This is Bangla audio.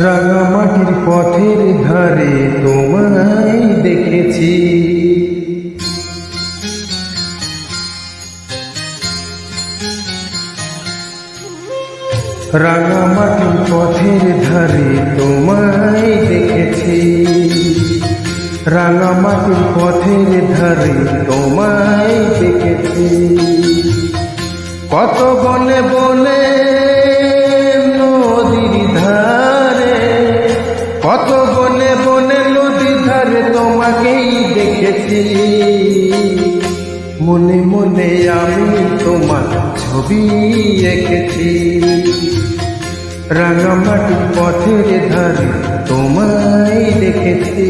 রাঙামাটির পথের ধারে তোমায় দেখেছি, রাঙামাটির পথের ধারে তোমায় দেখেছি, রাঙামাটির পথের ধারে তোমায় দেখেছি। কত বনে বনে নদীর ধারে, কত বনে বনে নদীর ধারে তোমাকেই দেখেছি। মনে মনে আমি তোমার ছবি এঁকেছি, রাঙামাটির পথের ধারে তোমায় দেখেছি।